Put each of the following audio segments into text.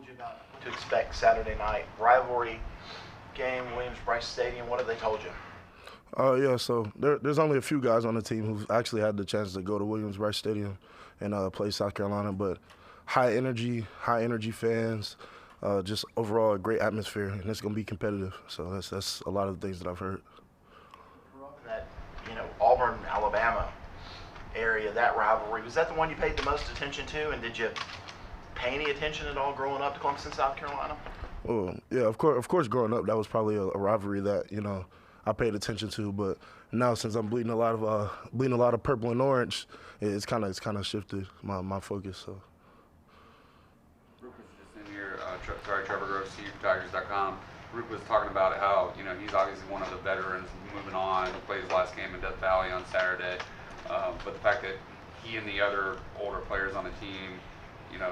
told you about what to expect Saturday night? Rivalry game, Williams-Brice Stadium. What have they told you? Yeah, so there's only a few guys on the team who've actually had the chance to go to Williams-Brice Stadium and play South Carolina, but high energy fans, just overall a great atmosphere, and it's going to be competitive. So that's a lot of the things that I've heard. Grew up in that, Auburn, Alabama area, that rivalry. Was that the one you paid the most attention to, and did you pay any attention at all growing up to Clemson, South Carolina? Well, yeah, of course, growing up, that was probably a rivalry that I paid attention to. But now, since I'm bleeding a lot of purple and orange, it's kind of shifted my focus. So. Roop was just in here. Trevor Gross, Tigers.com. Roop was talking about how he's obviously one of the veterans moving on. He played his last game in Death Valley on Saturday, but the fact that he and the other older players on the team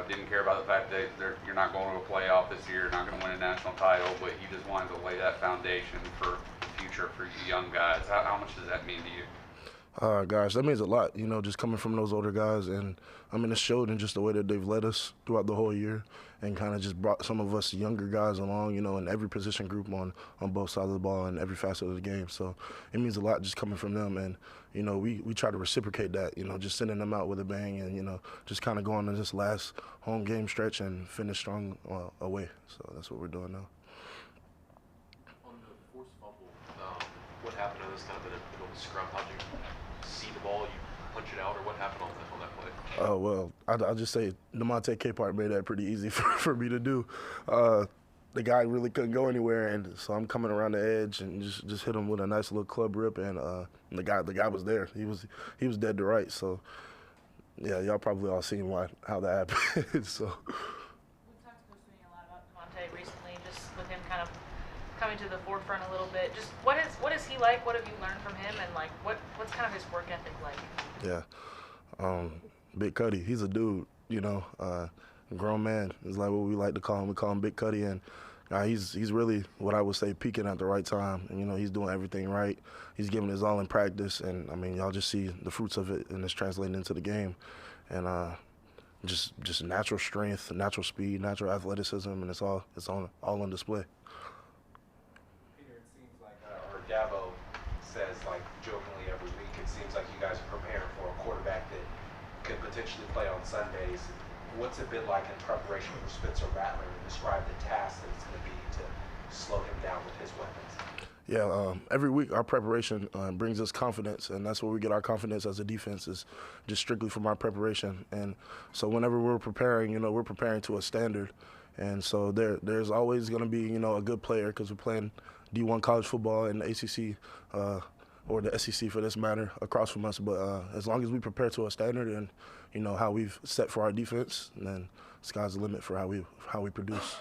didn't care about the fact that you're not going to a playoff this year, not going to win a national title, but he just wanted to lay that foundation for the future for you young guys. How much does that mean to you? Gosh, that means a lot, just coming from those older guys. And it showed in just the way that they've led us throughout the whole year and kind of just brought some of us younger guys along, in every position group on both sides of the ball and every facet of the game. So it means a lot just coming from them. And, we try to reciprocate that, just sending them out with a bang and, just kind of going on this last home game stretch and finish strong away. So that's what we're doing now. On the forced fumble, what happened? It was kind of in the middle of the scrum. How'd you see the ball? You punch it out, or what happened on that play? Oh, well, I'll just say DeMonte Capehart made that pretty easy for me to do. The guy really couldn't go anywhere, and so I'm coming around the edge and just hit him with a nice little club rip, and the guy was there. He was dead to right. So yeah, y'all probably all seen how that happened. So. We've talked to Coach Sweeney a lot about DeMonte recently, just with him kind of coming to the forefront a little bit. Just what is he like? What have you learned from him, and what's kind of his work ethic like? Yeah, Big Cuddy. He's a dude. Grown man is like what we like to call him. We call him Big Cuddy, and he's really what I would say peaking at the right time. And he's doing everything right. He's giving his all in practice, and y'all just see the fruits of it, and it's translating into the game. And just natural strength, natural speed, natural athleticism, and it's all on display. Peter, it seems like, or Dabo says, jokingly every week, it seems like you guys are preparing for a quarterback that could potentially play on Sundays. What's it been like in preparation for Spencer Rattler, and describe the task that it's going to be to slow him down with his weapons? Yeah, every week our preparation brings us confidence, and that's where we get our confidence as a defense, is just strictly from our preparation. And so whenever we're preparing, we're preparing to a standard. And so there's always going to be, a good player, because we're playing D1 college football and the ACC, or the SEC for this matter, across from us. But as long as we prepare to a standard and, how we've set for our defense, then sky's the limit for how we produce.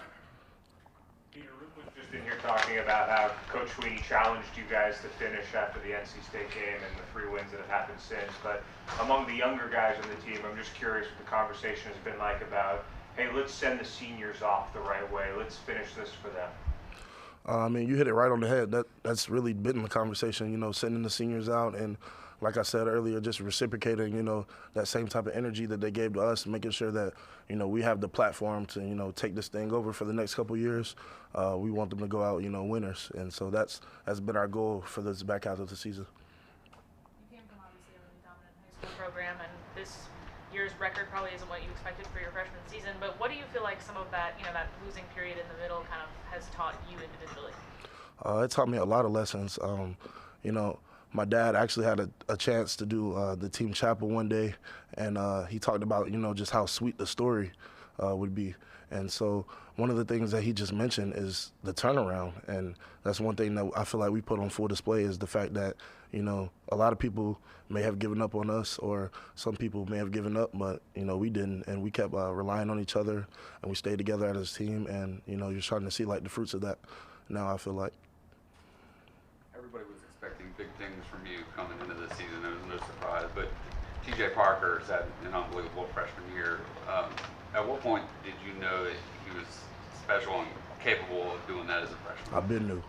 Peter, Roop was just in here talking about how Coach Sweeney challenged you guys to finish after the NC State game and the 3 wins that have happened since. But among the younger guys on the team, I'm just curious what the conversation has been like about, hey, let's send the seniors off the right way. Let's finish this for them. You hit it right on the head. That's really been the conversation, sending the seniors out, and like I said earlier, just reciprocating, that same type of energy that they gave to us, making sure that, we have the platform to, take this thing over for the next couple of years. We want them to go out, winners, and so that's been our goal for this back half of the season. You came from obviously a really dominant high school program, and this year's record probably isn't what you expected for your freshman season, but what do you feel like some of that, that losing period in the middle kind of has taught you individually? It taught me a lot of lessons. My dad actually had a chance to do the team chapel one day, and he talked about, just how sweet the story would be. And so one of the things that he just mentioned is the turnaround, and that's one thing that I feel like we put on full display, is the fact that, a lot of people may have given up on us, or some people may have given up, but, we didn't, and we kept relying on each other, and we stayed together as a team, and, you're starting to see, the fruits of that now, I feel like. Everybody was expecting big things from you coming into this season. It was no surprise, but TJ Parker's had an unbelievable freshman year. At what point did you know that he was special and capable of doing that as a freshman?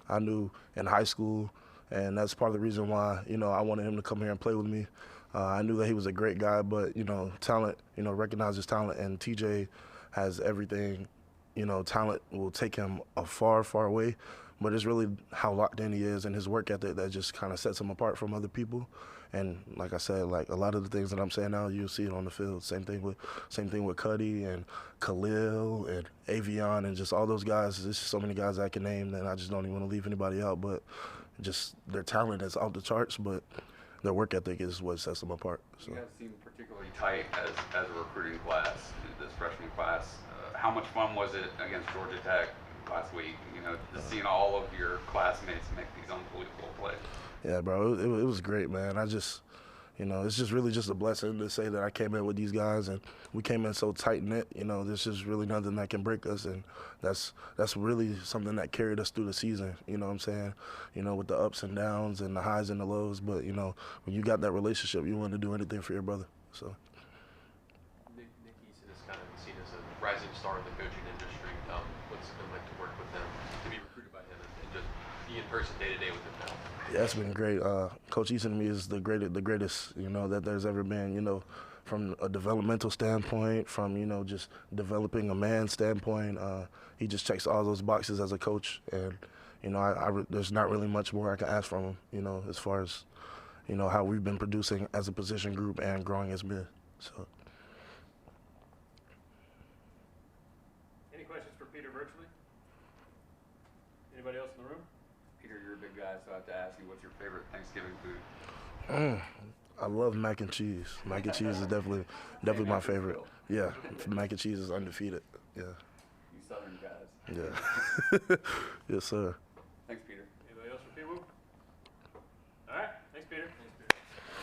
I knew in high school, and that's part of the reason why, I wanted him to come here and play with me. I knew that he was a great guy, but, talent, recognize his talent, and TJ has everything. You know, talent will take him a far, far way, but it's really how locked in he is and his work ethic that just kind of sets him apart from other people. And like I said, like a lot of the things that I'm saying now, you'll see it on the field. Same thing with Cuddy and Khalil and Avion and just all those guys. There's just so many guys I can name that I just don't even want to leave anybody out. But just their talent is off the charts, but their work ethic is what sets them apart. So. You guys seem particularly tight as a recruiting class, this freshman class. How much fun was it against Georgia Tech last week? You know, just seeing all of your classmates make these unbelievable plays. Yeah, bro, it was great, man. I just, you know, it's just really just a blessing to say that I came in with these guys and we came in so tight knit. You know, there's just really nothing that can break us, and that's really something that carried us through the season. You know what I'm saying? You know, with the ups and downs and the highs and the lows. But you know, when you got that relationship, you want to do anything for your brother. So. Nick Eason is kind of seen as a rising star in the coaching industry. What's it been like to work with him, to be recruited by him, and just be in person day to day with him now? Yeah, it's been great. Coach Eason to me is the greatest, you know, that there's ever been. You know, from a developmental standpoint, from you know just developing a man standpoint, he just checks all those boxes as a coach, and you know, there's not really much more I can ask from him. You know, as far as you know how we've been producing as a position group and growing as mid. So. Any questions for Peter virtually? Anybody else in the room? Peter, you're a big guy, so I have to ask you, what's your favorite Thanksgiving food? I love mac and cheese. Mac and cheese is definitely my favorite. Yeah, mac and cheese is undefeated. Yeah. You Southern guys. Yeah. Yes, sir.